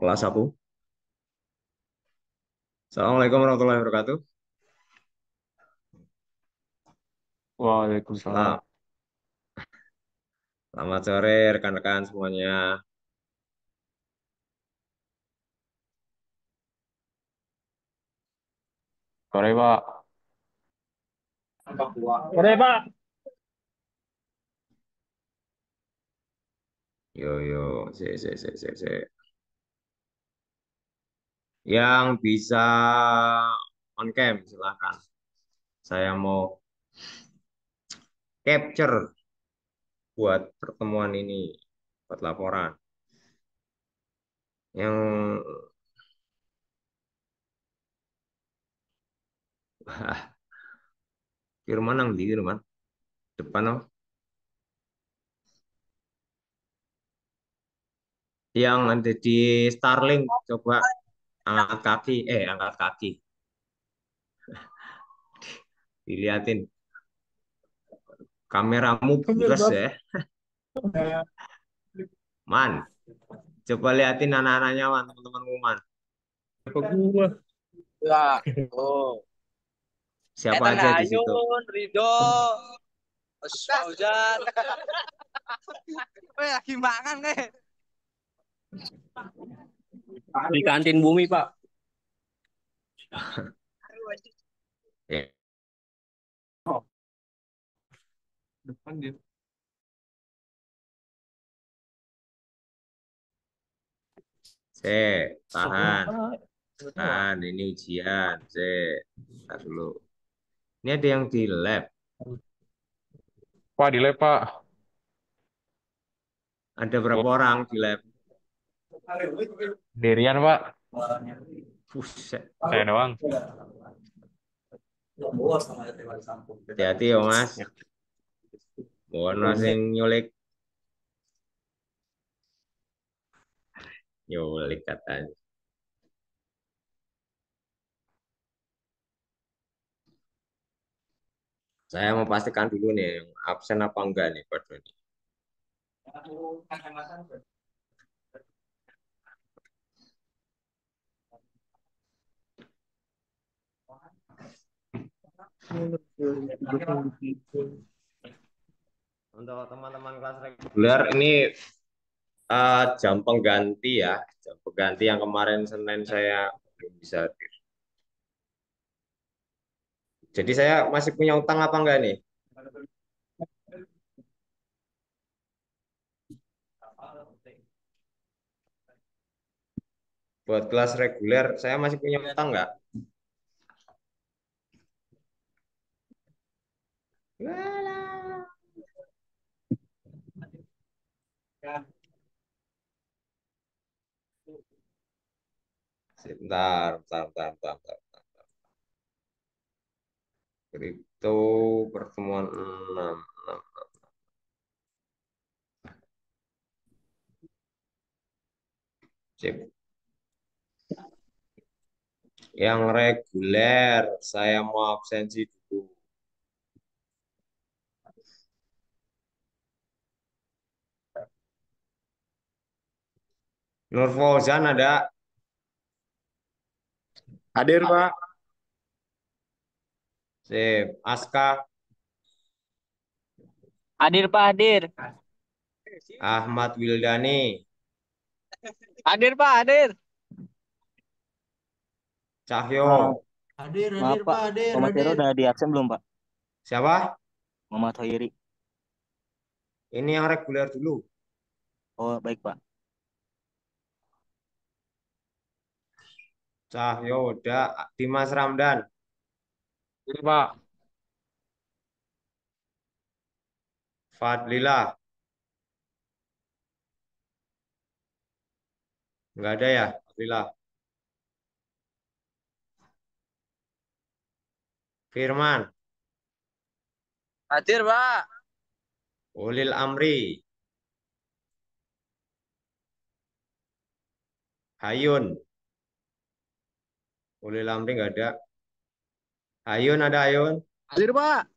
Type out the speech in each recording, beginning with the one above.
Kelas aku. Assalamualaikum warahmatullahi wabarakatuh. Waalaikumsalam. Selamat, selamat sore rekan-rekan semuanya. Sore, Pak. Sore, Pak. Yo yo, si. Yang bisa on cam silahkan. Saya mau capture buat pertemuan ini, buat laporan. Yang Firman yang di Firman depan oh. Yang ada di Starlink coba angkat kaki, diliatin kameramu Ambil, bures Bang. ya, man. Coba liatin anak-anaknya man, teman-temanmu man. Apa gua? Ya, oh. Siapa Ethan aja di situ? Ayun, Ridho, Fauzan. Weh, lagi makan nih. Di kantin Bumi, Pak. Ya, Oh, depan dia. tahan, Pak. tahan. Ini ujian, Tar dulu. Ini ada yang di lab. Pak, di lab, Pak. Ada Oh, berapa orang di lab? Dirian, Pak. Buset. Saya doang. Hati-hati ya mas. Ya. Mohon masing nyulik, nyulik katanya. Saya mau pastikan dulu nih, yang absen apa enggak nih, Pak Doni. Untuk teman-teman kelas reguler ini jam pengganti ya, jam pengganti yang kemarin Senin saya belum bisa hadir. Jadi saya masih punya utang apa enggak nih? Buat kelas reguler saya masih punya utang enggak? Walah. Bentar. Kripto pertemuan 6. Sip. Yang reguler saya mau absensi dulu. Nur Fauzan ada. Hadir, Pak. Sip. Aska, Hadir, Pak, hadir. Ahmad Wildani, Hadir, Pak, hadir. Ah, Cahyo. Hadir, maaf hadir, Pak, Pak, hadir, Muhammad Tero hadir. udah di absen belum Pak? Siapa? Muhammad Hoiri. Ini yang reguler dulu. Oh baik Pak. Cahyo udah. Dimas Ramdan, Ini, Pak. Fadlillah. Enggak ada ya, Fadlillah. Firman, Hadir, Pak. Ulil Amri, Hayun. Ulil Amri enggak ada. Hayun ada Hayun. Hadir, Pak.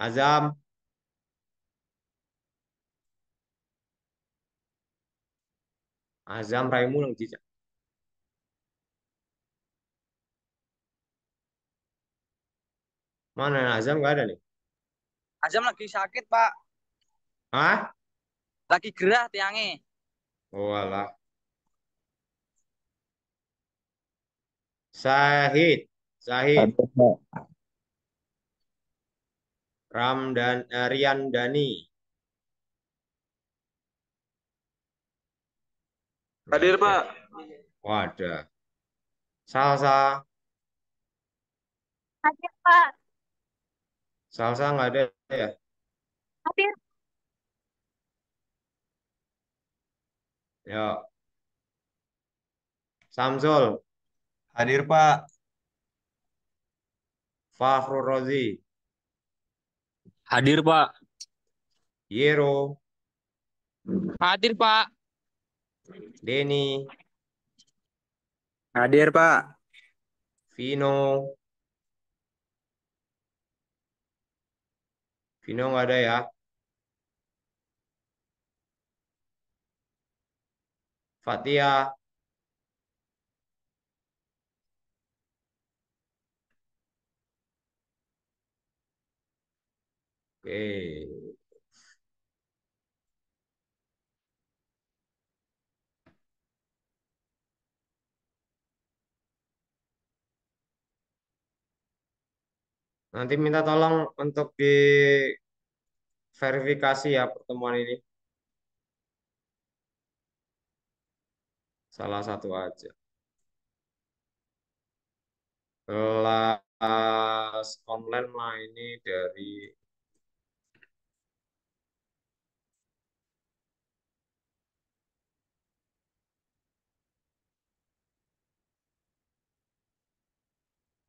Azam, Azam Raimu yang jijak. Mana Azam nggak ada nih? Azam lagi sakit, Pak. Hah? Lagi gerah tiangnya. Oh alah. Syahid. Syahid. Hadir, Pak. Rian Dani. Nggak Hadir, ada. Pak. Wadah. Salsa. Hadir, Pak. Salsa nggak ada ya? Hadir. Ya. Samsul. Hadir, Pak. Fakhrul Rozi. Hadir, Pak. Yero. Hadir, Pak. Denny. Hadir, Pak. Vino. Vino nggak ada ya? Fatia. Oke. Nanti minta tolong untuk diverifikasi ya pertemuan ini. Salah satu aja. Kelas online mah ini dari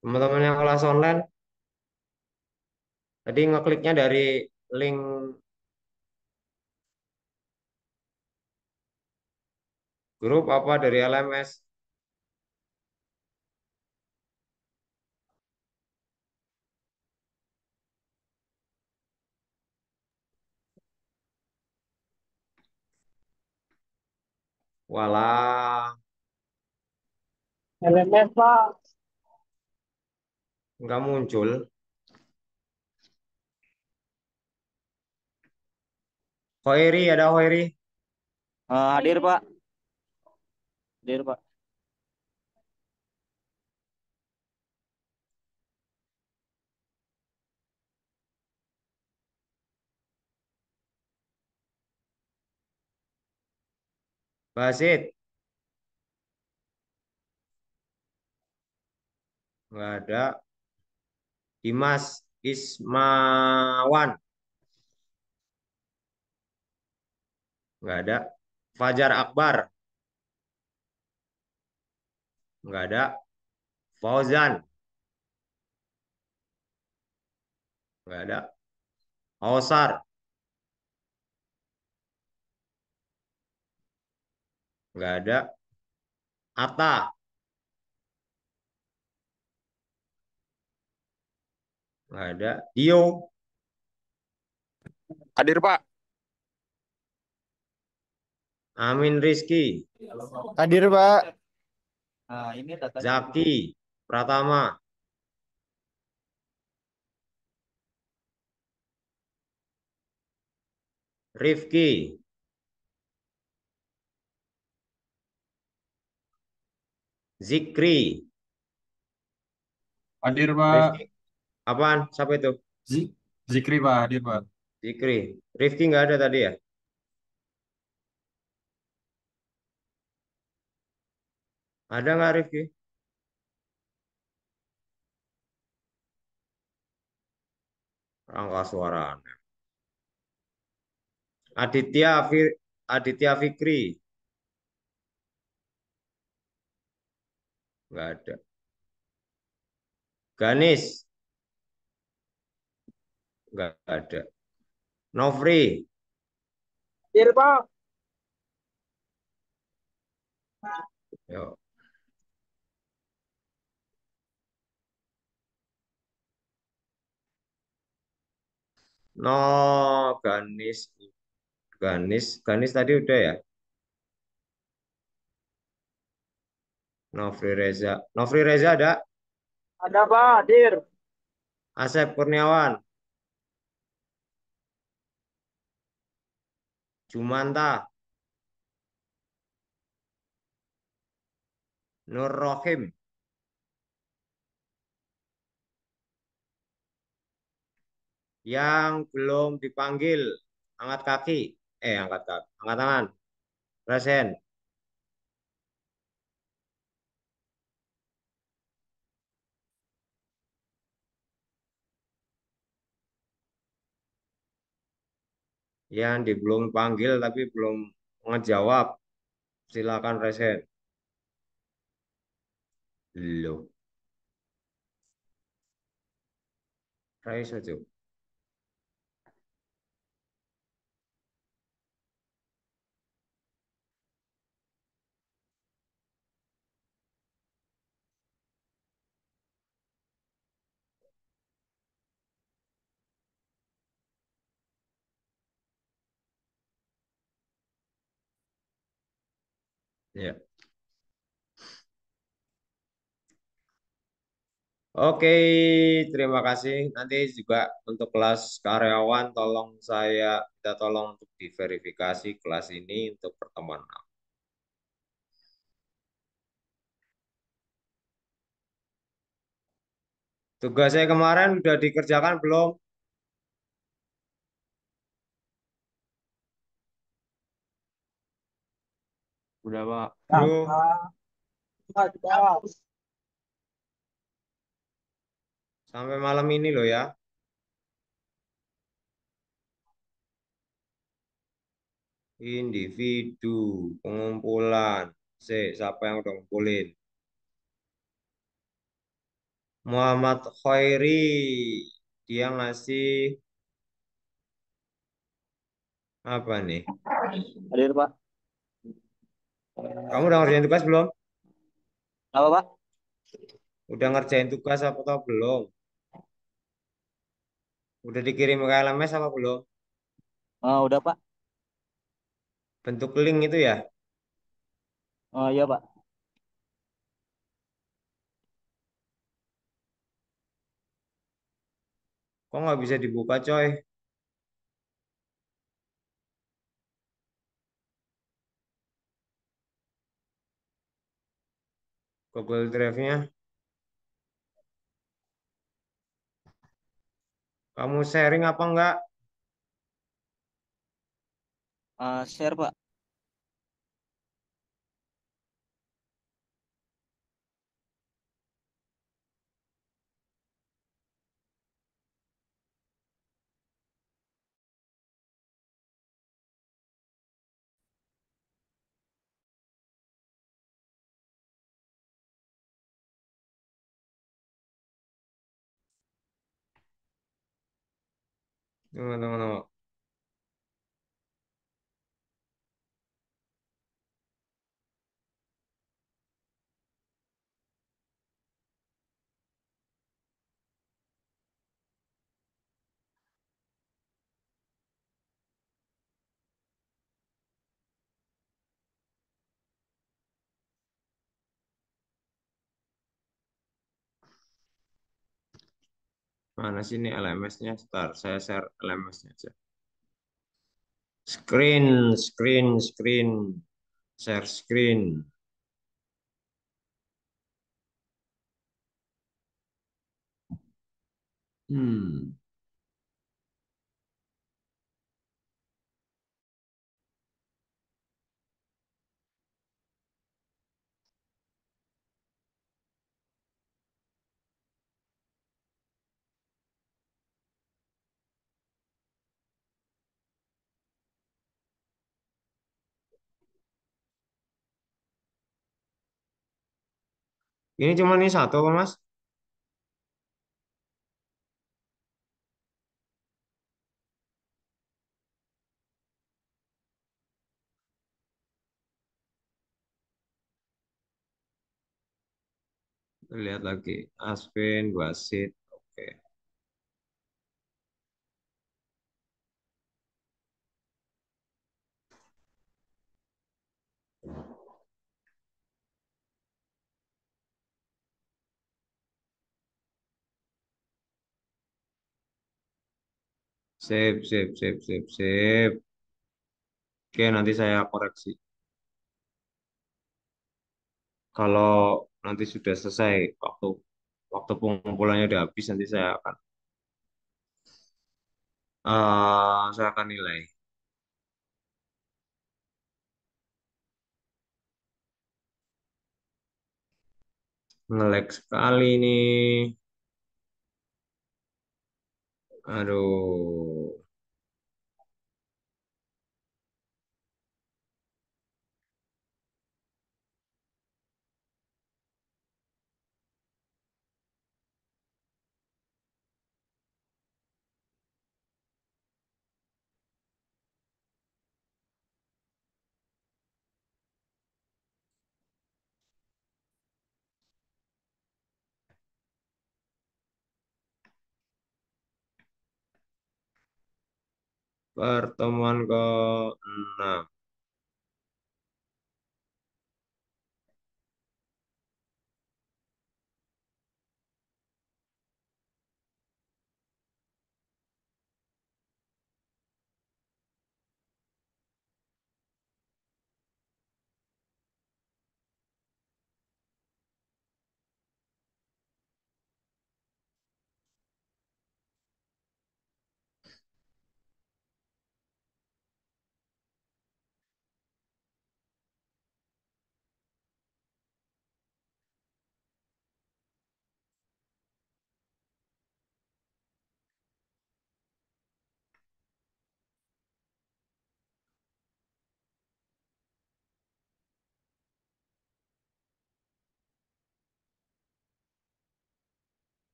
teman-teman yang kelas online. Tadi ngekliknya dari link grup apa dari LMS? Walah, LMS, Pak. nggak muncul. Hoiri, ada Hoiri. Hadir, Pak. Hadir, Pak. Basit, nggak ada. Dimas Ismawan, nggak ada. Fajar Akbar, nggak ada. Fauzan, nggak ada. Ausar, nggak ada. Atta, nggak ada. Dio, Hadir, Pak. Amin Rizky, Hadir, Pak. Nah, ini datanya. Zaki, Pratama, Rifki, Zikri, Hadir, Pak. Rifki, apaan? Siapa itu? Zikri, Pak. Hadir, Pak. Zikri. Rifki nggak ada tadi ya? Ada nggak Rifki? Rangka suara. Aditya Fikri, nggak ada. Ganis, nggak ada. Novri, Hadir, Pak. yo. No, Ganis tadi udah ya. Nofri Reza. Nofri Reza ada. Ada Pak, hadir. Asep Kurniawan. Jumanta. Nur Rohim. Yang belum dipanggil, angkat kaki. Angkat kaki. Angkat tangan. Present. Yang belum panggil tapi belum ngejawab, silakan present. Loh, Rais aja. Ya. Oke, terima kasih. Nanti juga untuk kelas karyawan, tolong saya minta tolong untuk diverifikasi kelas ini untuk pertemuan. Tugas saya kemarin udah dikerjakan belum? Udah, Pak. Bro, sampai malam ini loh ya. Individu, pengumpulan. Siapa yang udah ngumpulin? Muhammad Khairi, dia ngasih apa nih? Hadir Pak. Kamu udah ngerjain tugas belum? Apa Pak? Udah ngerjain tugas apa atau belum? Udah dikirim ke LMS apa belum? Udah Pak. Bentuk link itu ya? Iya Pak. Kok nggak bisa dibuka coy? Google Drive-nya. Kamu sharing apa enggak? Share Pak. Tunggu, tunggu, tunggu. Mana sih ini LMS-nya? Ntar saya share LMS-nya aja. Screen. Share screen. Hmm. Ini cuma ini satu apa, Mas? Lihat lagi. Aspen, Wasit. Oke. Sip, sip, sip, sip, sip. Oke, nanti saya koreksi. Kalau nanti sudah selesai waktu waktu pengumpulannya udah habis, nanti saya akan nilai. Ngelek sekali nih. Aduh. Pertemuan ke-6.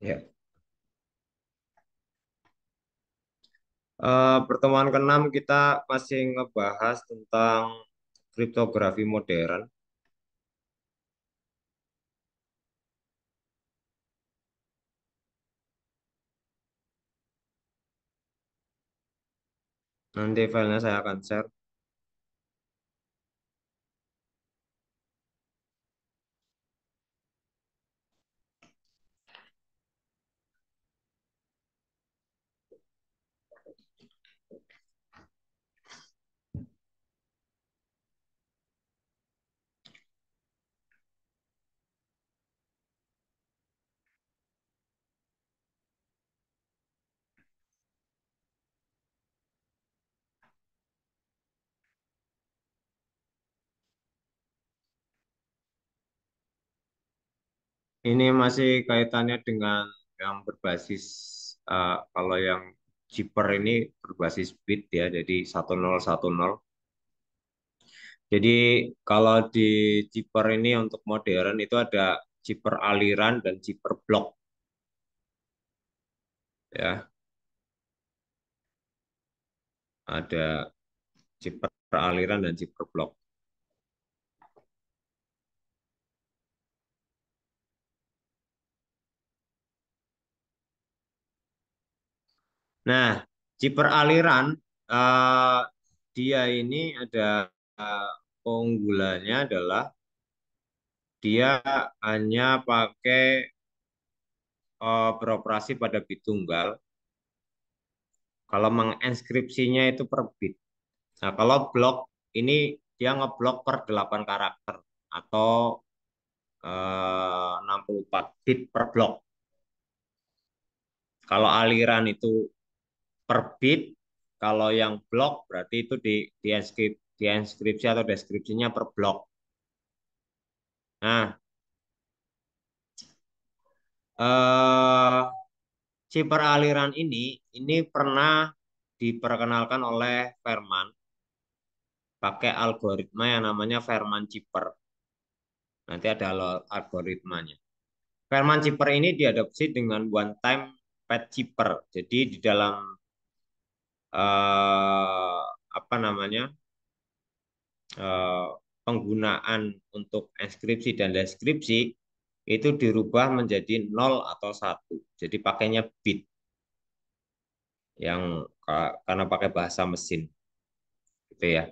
Ya. Pertemuan ke-6 kita masih ngebahas tentang kriptografi modern. Nanti filenya saya akan share. Ini masih kaitannya dengan yang berbasis, kalau yang chipper ini berbasis bit ya, jadi 1010. Jadi kalau di chipper ini untuk modern itu ada chipper aliran dan chipper blok ya. Ada chipper aliran dan chipper blok. Nah, chipper aliran, eh, dia ini ada, eh, keunggulannya adalah dia hanya pakai, beroperasi pada bit tunggal. Kalau menginskripsinya itu per bit. Nah, kalau blok ini dia ngeblok per 8 karakter atau 64 bit per blok. Kalau aliran itu per bit, kalau yang blok berarti itu di atau deskripsinya per blok. Nah, eh chipper aliran ini pernah diperkenalkan oleh Fairman pakai algoritma yang namanya Fairman chipper. Nanti ada algoritmanya. Fairman chipper ini diadopsi dengan one time pad chipper. Jadi di dalam apa namanya eh, penggunaan untuk enskripsi dan deskripsi itu dirubah menjadi 0 atau 1. Jadi pakainya bit yang karena pakai bahasa mesin gitu ya.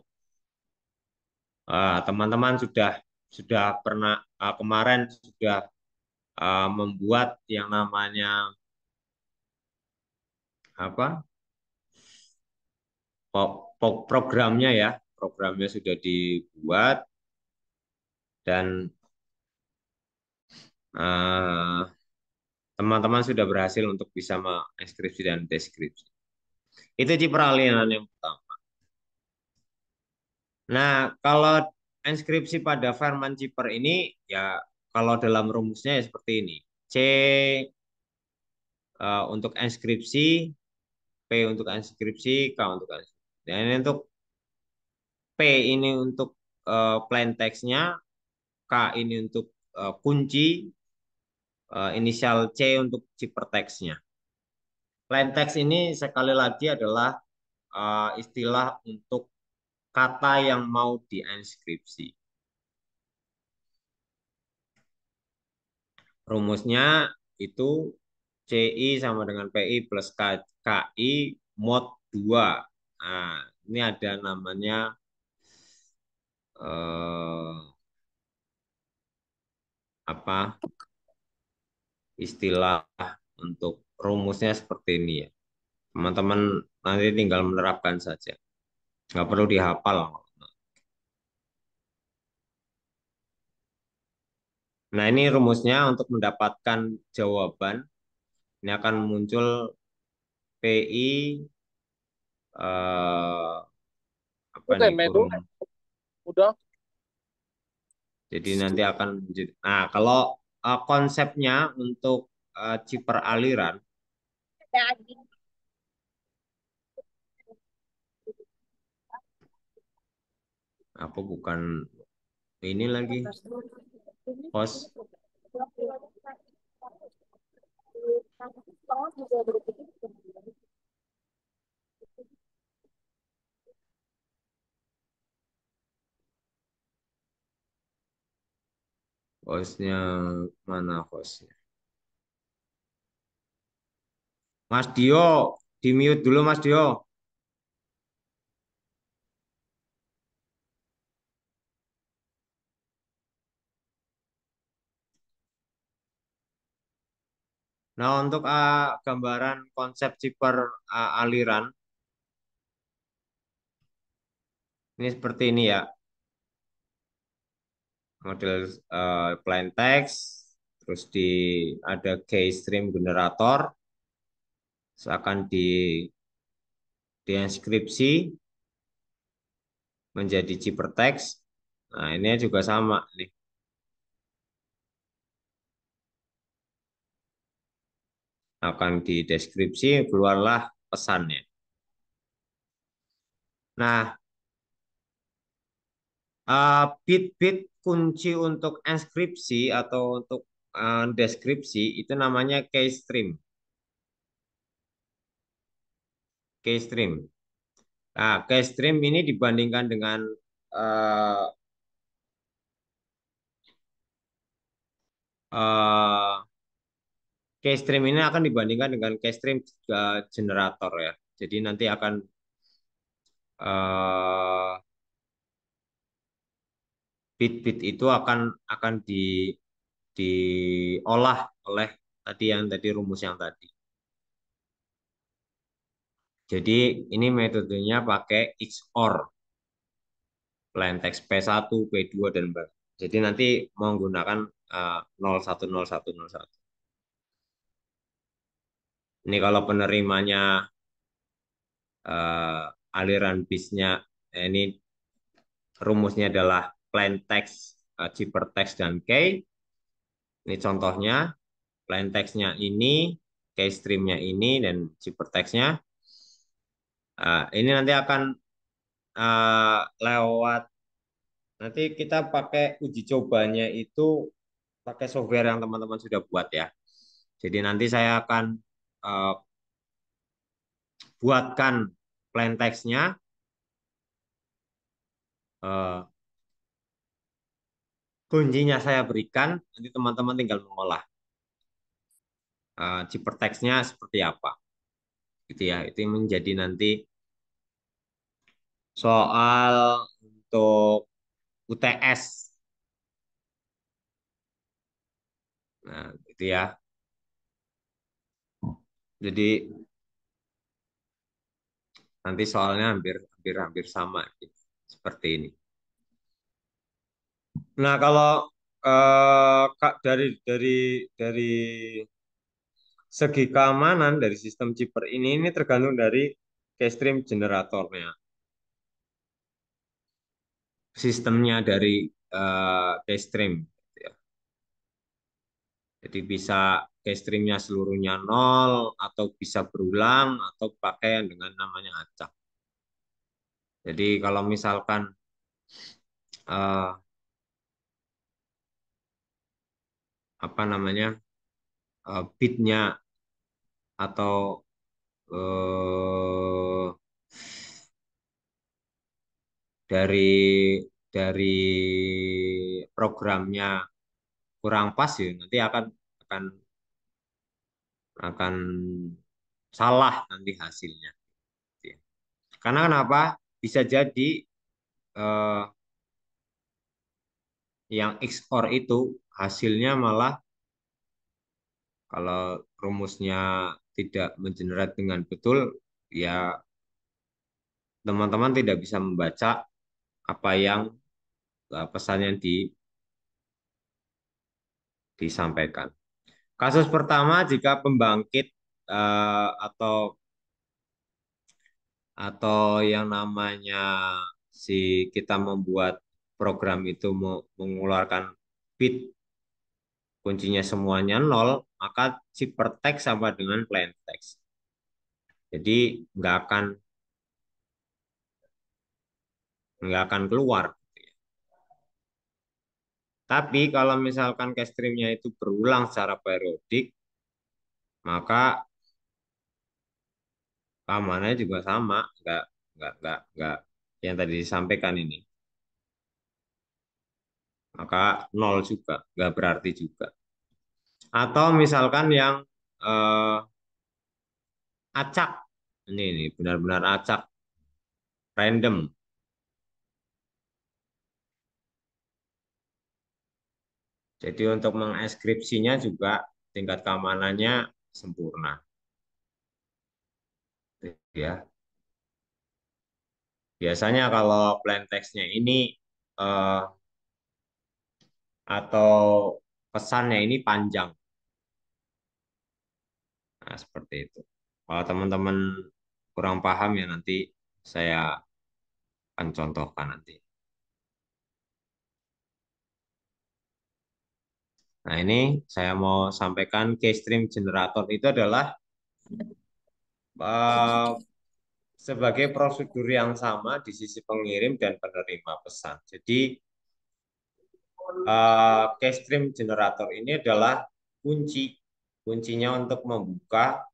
Teman-teman sudah pernah kemarin sudah membuat yang namanya apa programnya ya, programnya sudah dibuat dan teman-teman sudah berhasil untuk bisa mengekskripsi dan deskripsi. Itu di peralihan yang pertama. Nah, kalau enskripsi pada Fairman chipper ini ya kalau dalam rumusnya ya seperti ini. C untuk enskripsi, P untuk enskripsi, K untuk enskripsi. Dan ini untuk P ini untuk plain text-nya, K ini untuk kunci, inisial C untuk ciphertext-nya. Plain text ini sekali lagi adalah istilah untuk kata yang mau dienskripsi. Rumusnya itu CI sama dengan PI plus KI mod 2. Nah, ini ada namanya apa istilah untuk rumusnya seperti ini ya. Teman-teman nanti tinggal menerapkan saja. Nggak perlu dihafal. Nah, ini rumusnya untuk mendapatkan jawaban. Ini akan muncul PI apa Oke, nih Medo, kurung. udah. Jadi nanti akan nah kalau konsepnya untuk chipper aliran aku bukan ini lagi host hostnya mana hostnya Mas Dio di mute dulu Mas Dio. Nah untuk gambaran konsep chipper aliran ini seperti ini ya model plain text terus ada keystream generator akan dienskripsi menjadi ciphertext. Nah, ini juga sama nih. Akan dideskripsi, keluarlah pesannya. Nah, bit-bit kunci untuk enskripsi atau untuk deskripsi itu namanya keystream. Keystream. Nah, keystream ini dibandingkan dengan uh, uh, keystream ini akan dibandingkan dengan keystream generator ya. Jadi nanti akan bit-bit itu akan diolah oleh tadi rumus yang tadi. Jadi ini metodenya pakai XOR, plain text P1, P2 dan jadi nanti menggunakan 010101. Ini kalau penerimanya aliran bisnya ini rumusnya adalah plain text, ciphertext dan key. Ini contohnya plain text-nya ini, keystream-nya ini, dan hypertext-nya. Ini nanti akan lewat, nanti kita pakai uji cobanya itu pakai software yang teman-teman sudah buat ya. Jadi nanti saya akan eh, buatkan plain text-nya, eh, kuncinya saya berikan, nanti teman-teman tinggal mengolah hypertext-nya seperti apa. Gitu ya, itu menjadi nanti soal untuk UTS. Nah, gitu ya. Jadi nanti soalnya hampir hampir hampir sama gitu, seperti ini. Nah, kalau Kak, dari segi keamanan dari sistem chipper ini tergantung dari keystream generatornya, sistemnya dari keystream. Gitu ya. Jadi bisa keystreamnya seluruhnya nol, atau bisa berulang, atau pakai yang dengan namanya acak. Jadi kalau misalkan eh, apa namanya bitnya atau eh, dari dari programnya kurang pas ya, nanti akan akan salah nanti hasilnya. Karena kenapa? Bisa jadi eh, yang XOR itu hasilnya malah, kalau rumusnya tidak mengenerate dengan betul, ya teman-teman tidak bisa membaca apa yang pesan yang disampaikan. Kasus pertama, jika pembangkit atau yang namanya si kita membuat program itu mengeluarkan bit kuncinya semuanya nol, maka ciphertext sama dengan plain text. Jadi nggak akan keluar. Tapi kalau misalkan keystreamnya itu berulang secara periodik, maka keamanannya juga sama, nggak yang tadi disampaikan ini. Maka nol juga, nggak berarti juga. Atau misalkan yang eh, acak, ini benar-benar acak, random. Jadi untuk mengeskripsinya juga tingkat keamanannya sempurna. Ya, biasanya kalau plain text-nya ini eh, atau pesannya ini panjang. Nah, seperti itu. Kalau teman-teman kurang paham ya nanti saya akan contohkan nanti. Nah, ini saya mau sampaikan keystream generator itu adalah eh, sebagai prosedur yang sama di sisi pengirim dan penerima pesan. Jadi keystream generator ini adalah kuncinya untuk membuka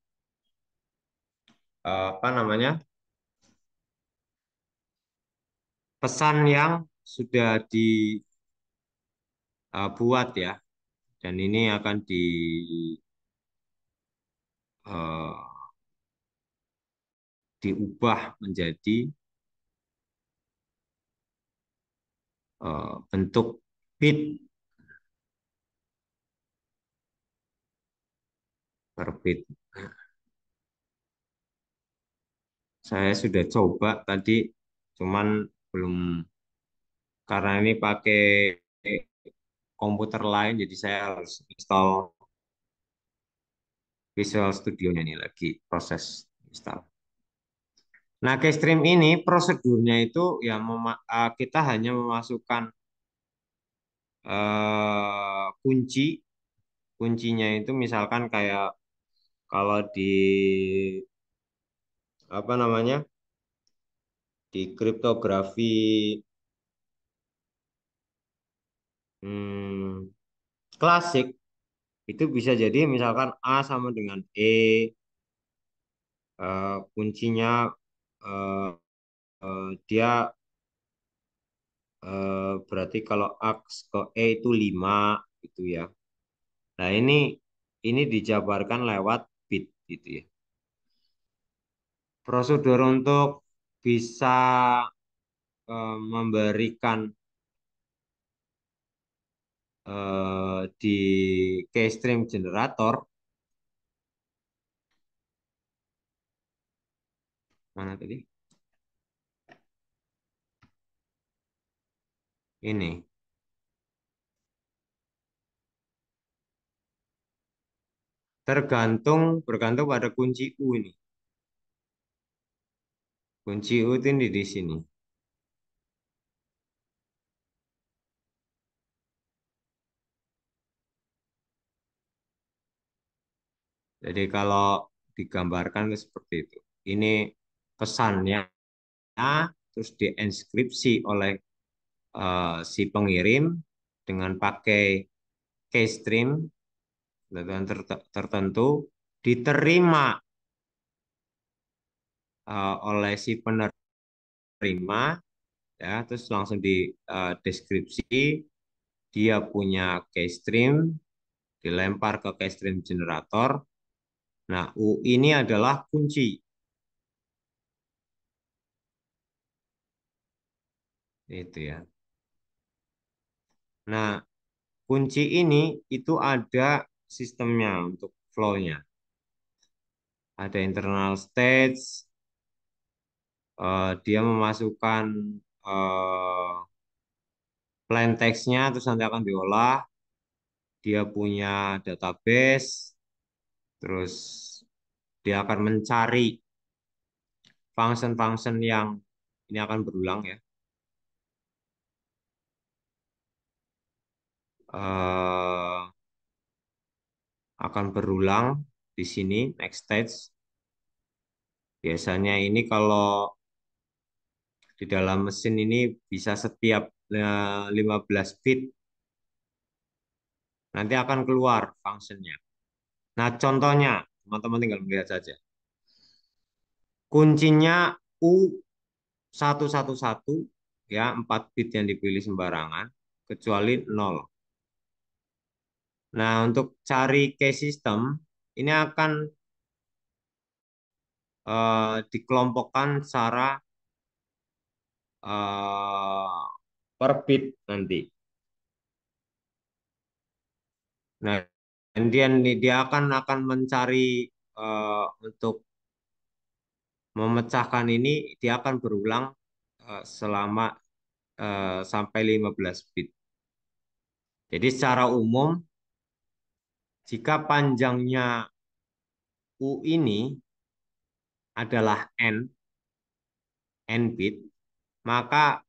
apa namanya pesan yang sudah dibuat ya, dan ini akan eh, diubah menjadi bentuk bit per bit. Saya sudah coba tadi, cuman belum, karena ini pakai komputer lain, jadi saya harus install Visual Studio-nya ini lagi proses install. Nah, Keystream ini prosedurnya itu ya kita hanya memasukkan kunci kuncinya itu misalkan kayak kalau di apa namanya di kriptografi hmm, klasik itu bisa jadi misalkan A sama dengan kuncinya eh, dia berarti kalau X ke E itu 5 gitu ya. Nah, ini dijabarkan lewat bit gitu ya. Prosedur untuk bisa memberikan di keystream generator mana tadi? Ini bergantung pada kunci U ini. Kunci U itu di sini. Jadi kalau digambarkan itu seperti itu. Ini pesannya terus dienkripsi oleh si pengirim dengan pakai keystream ketentuan tertentu diterima oleh si penerima ya terus langsung di deskripsi dia punya keystream dilempar ke keystream generator. Nah, U ini adalah kunci itu ya. Nah, kunci ini itu ada sistemnya untuk flow-nya. Ada internal stage, dia memasukkan eh, plain text-nya terus nanti akan diolah. Dia punya database, terus dia akan mencari function-function yang ini akan berulang ya. Eh, akan berulang di sini next stage. Biasanya ini kalau di dalam mesin ini bisa setiap 15 bit nanti akan keluar functionnya. Nah, contohnya teman-teman tinggal melihat saja. Kuncinya U111 ya, 4 bit yang dipilih sembarangan kecuali 0. Nah, untuk cari case system ini akan dikelompokkan secara eh, per bit nanti. Nah, kemudian dia akan mencari untuk memecahkan ini dia akan berulang selama sampai 15 bit. Jadi secara umum jika panjangnya U ini adalah n bit, maka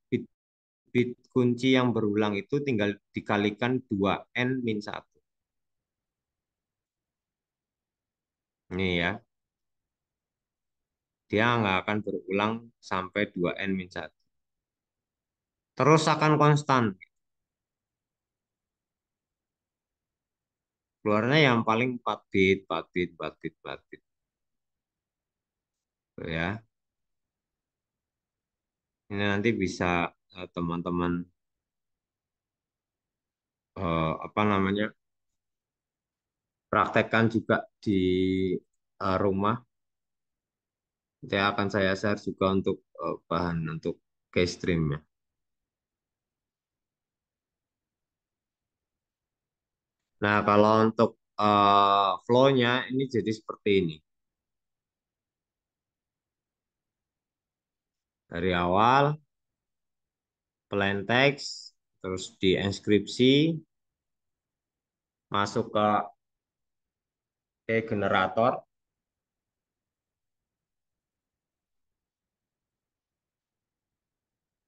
bit kunci yang berulang itu tinggal dikalikan 2n-1. Ini ya, dia nggak akan berulang sampai 2n-1. Terus akan konstan. Keluarnya yang paling 4 bit, 4 bit, 4 bit, 4 bit. Tuh ya. Ini nanti bisa teman-teman apa namanya praktekkan juga di rumah. Nanti akan saya share juga untuk bahan untuk case stream-nya. Nah, kalau untuk flow-nya ini jadi seperti ini. Dari awal, plain text, terus dienkripsi, masuk ke generator,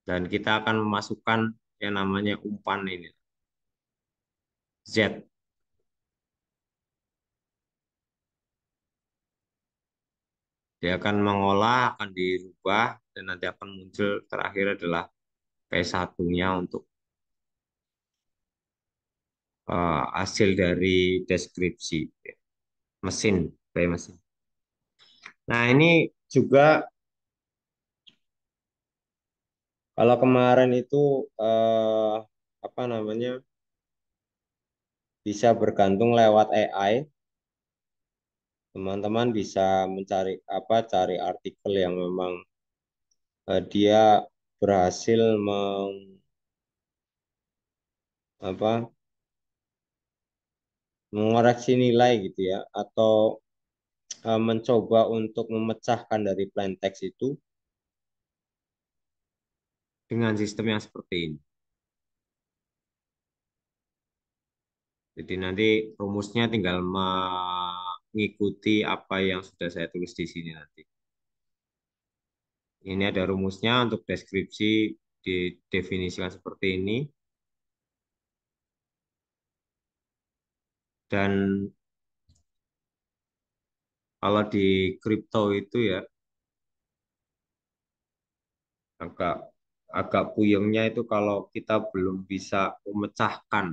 dan kita akan memasukkan yang namanya umpan ini, Z. Dia akan mengolah, akan dirubah, dan nanti akan muncul terakhir adalah P1-nya untuk hasil dari deskripsi mesin, by mesin. Nah, ini juga kalau kemarin itu eh, apa namanya bisa bergantung lewat AI, teman-teman bisa mencari cari artikel yang memang dia berhasil apa mengoreksi nilai gitu ya, atau mencoba untuk memecahkan dari plain text itu dengan sistem yang seperti ini. Jadi nanti rumusnya tinggal mengikuti apa yang sudah saya tulis di sini nanti. Ini ada rumusnya untuk deskripsi didefinisikan seperti ini. Dan kalau di kripto itu ya agak agak puyengnya itu kalau kita belum bisa memecahkan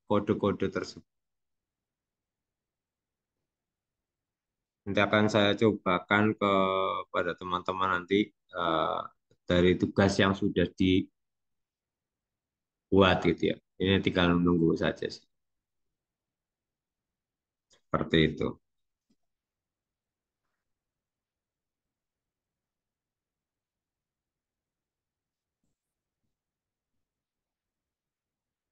kode-kode tersebut. Nanti akan saya cobakan kepada teman-teman nanti eh, dari tugas yang sudah dibuat gitu ya. Ini tinggal menunggu saja sih. Seperti itu.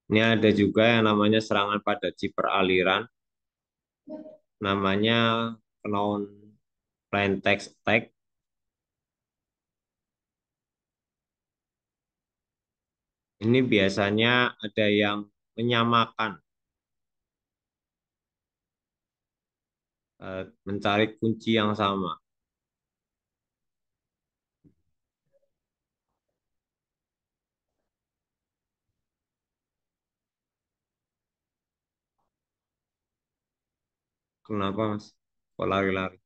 Ini ada juga yang namanya serangan pada chip peraliran. Namanya known plain text attack. Ini biasanya ada yang menyamakan, mencari kunci yang sama. Kenapa, Mas? Kok lari-lari?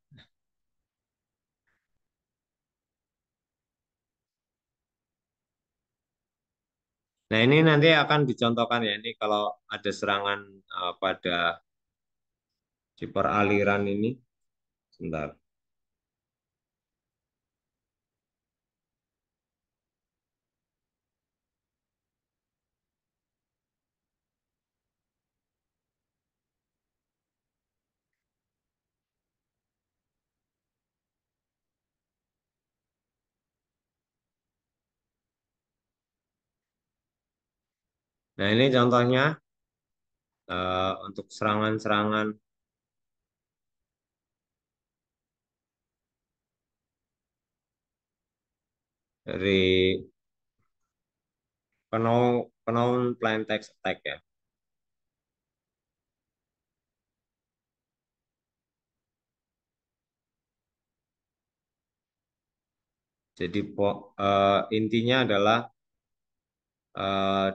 Nah, ini nanti akan dicontohkan ya. Ini kalau ada serangan pada si peraliran ini. Sebentar. Nah, ini contohnya untuk serangan-serangan dari known plain text attack ya. Jadi intinya adalah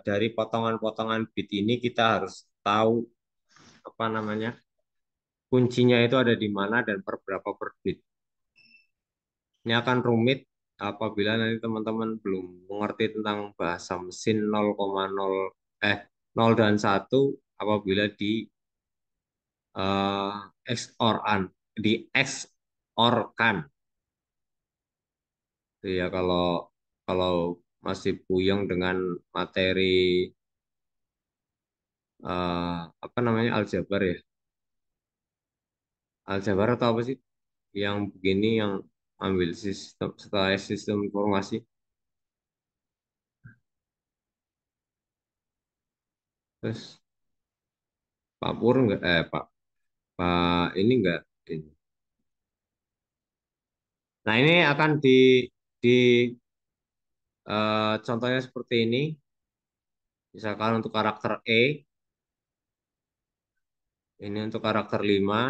dari potongan-potongan bit ini kita harus tahu apa namanya kuncinya itu ada di mana dan per berapa per bit. Ini akan rumit apabila nanti teman-teman belum mengerti tentang bahasa mesin 0,0 0 dan 1 apabila eh, XOR-an di XOR-kan. Itu ya kalau masih puyeng dengan materi apa namanya aljabar ya. Aljabar atau apa sih? Yang begini yang ambil sistem setelah sistem informasi. Terus Pak Pur enggak Pak ini enggak ini. Nah, ini akan di contohnya seperti ini. Misalkan untuk karakter E, ini untuk karakter 5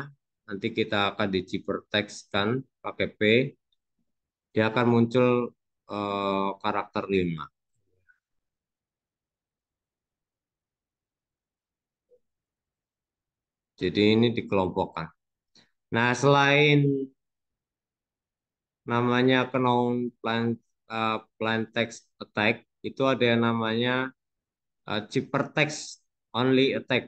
nanti kita akan kan pakai P, dia akan muncul karakter 5. Jadi ini dikelompokkan. Nah, selain namanya known plain text attack, itu ada yang namanya ciphertext only attack.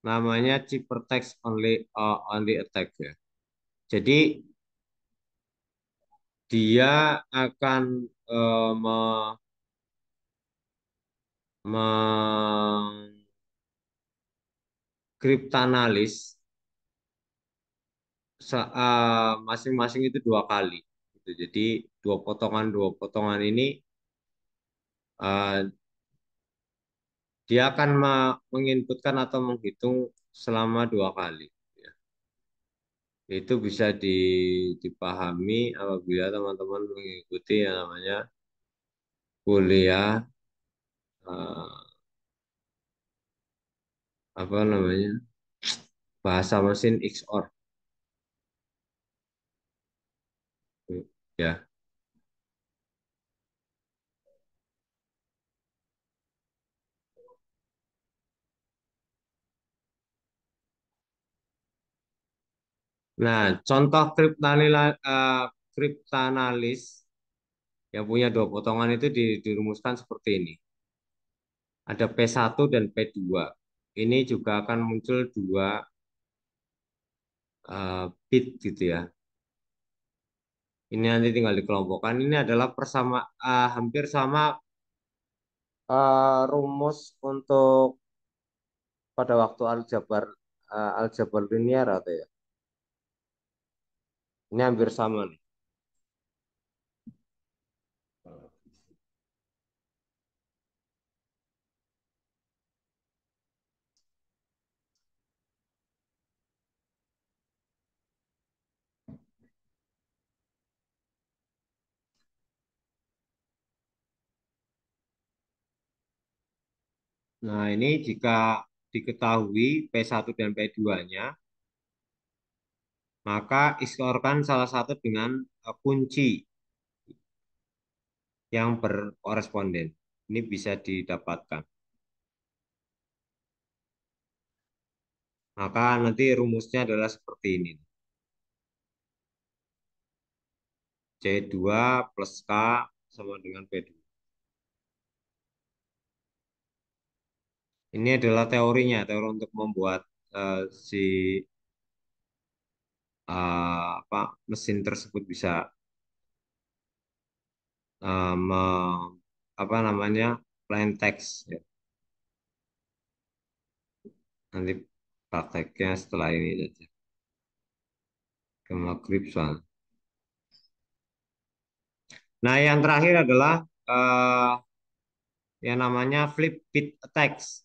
Namanya ciphertext only attack ya. Jadi dia akan mengkriptanalis masing-masing itu dua kali. Gitu. Jadi dua potongan ini eh, dia akan menginputkan atau menghitung selama dua kali. Ya. Itu bisa dipahami apabila teman-teman mengikuti yang namanya kuliah eh, apa namanya bahasa mesin XOR. Ya. Nah, contoh kriptanalis yang punya dua potongan itu dirumuskan seperti ini. Ada P1 dan P2. Ini juga akan muncul dua bit gitu ya. Ini nanti tinggal dikelompokkan. Ini adalah hampir sama rumus untuk pada waktu aljabar linear atau ya. Ini hampir sama nih. Nah, ini jika diketahui P1 dan P2-nya, maka XOR-kan salah satu dengan kunci yang berkoresponden. Ini bisa didapatkan. Maka nanti rumusnya adalah seperti ini. C2 plus K sama dengan P2. Ini adalah teorinya, teori untuk membuat si apa mesin tersebut bisa eh, me- apa namanya plain text ya. Nanti prakteknya setelah ini saja. Ke maghrib soal. Nah, yang terakhir adalah yang namanya flip bit attacks.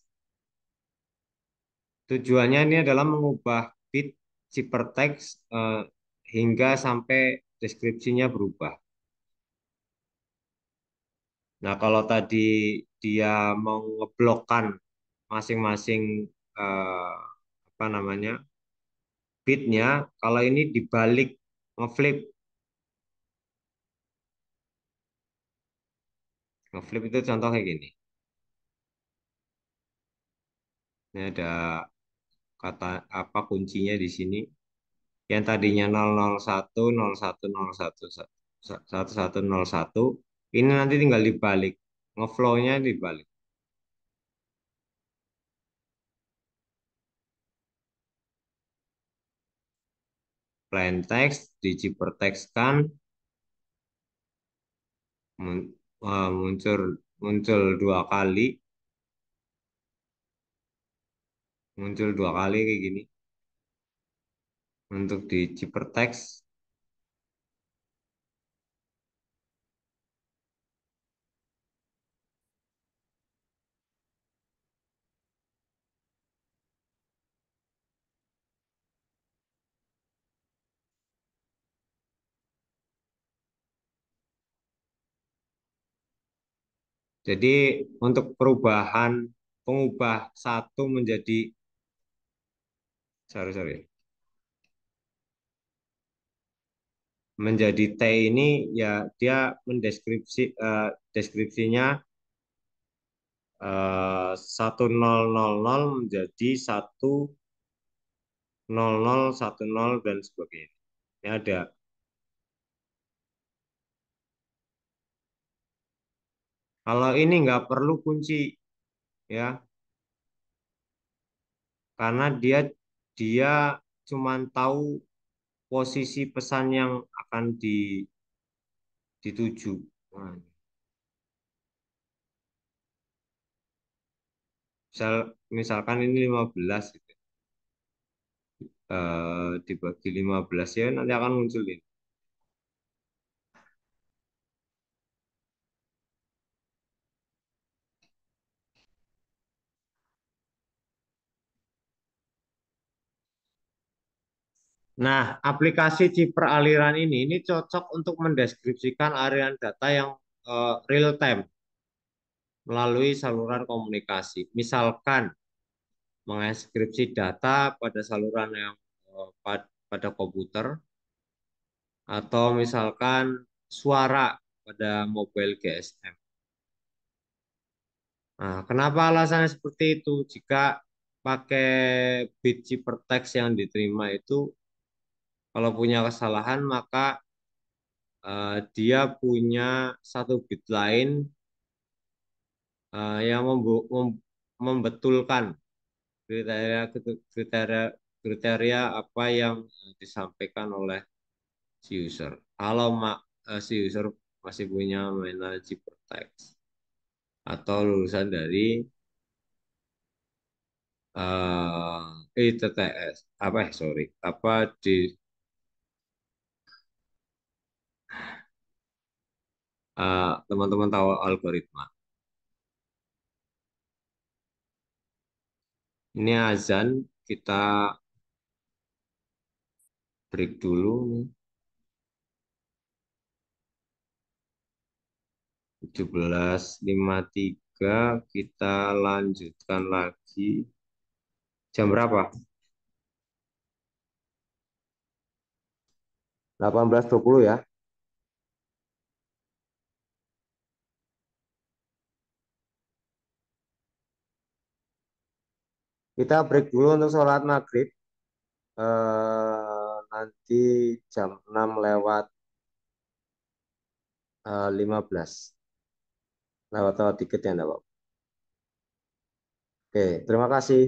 Tujuannya ini adalah mengubah bit ciphertext hingga sampai deskripsinya berubah. Nah, kalau tadi dia mau ngeblokkan masing-masing eh, apa namanya bitnya, kalau ini dibalik ngeflip, ngeflip itu contoh kayak gini. Ini ada kata apa kuncinya di sini. Yang tadinya 001 01 01 1101, ini nanti tinggal dibalik, ngeflow-nya dibalik. Plain text digipertext-kan muncul muncul dua kali, muncul dua kali kayak gini untuk di cipertext. Jadi untuk pengubah satu menjadi sorry sorry menjadi T ini ya dia deskripsinya 1000 menjadi 10010 dan sebagainya. Ini ada. Kalau ini nggak perlu kunci ya, karena dia cuman tahu posisi pesan yang akan dituju. Nah, misalkan ini 15 gitu. Dibagi 15 ya nanti akan muncul ini. Nah, aplikasi chip peraliran ini cocok untuk mendeskripsikan aliran data yang real time melalui saluran komunikasi. Misalkan mengekskripsi data pada saluran yang pada komputer atau misalkan suara pada mobile GSM. Nah, kenapa alasannya seperti itu? Jika pakai bit ciphertext yang diterima itu kalau punya kesalahan maka dia punya satu bit lain yang membetulkan kriteria kriteria kriteria apa yang disampaikan oleh si user. Kalau si user masih punya mainan ciphertext atau lulusan dari ITTS sorry apa di teman-teman tahu algoritma. Ini azan, kita break dulu nih. 17.53 kita lanjutkan lagi. Jam berapa? 18.20 ya. Kita break dulu untuk sholat maghrib. Nanti jam 6 lewat 15. Lewat dikit ya, enggak, Pak? Oke, terima kasih.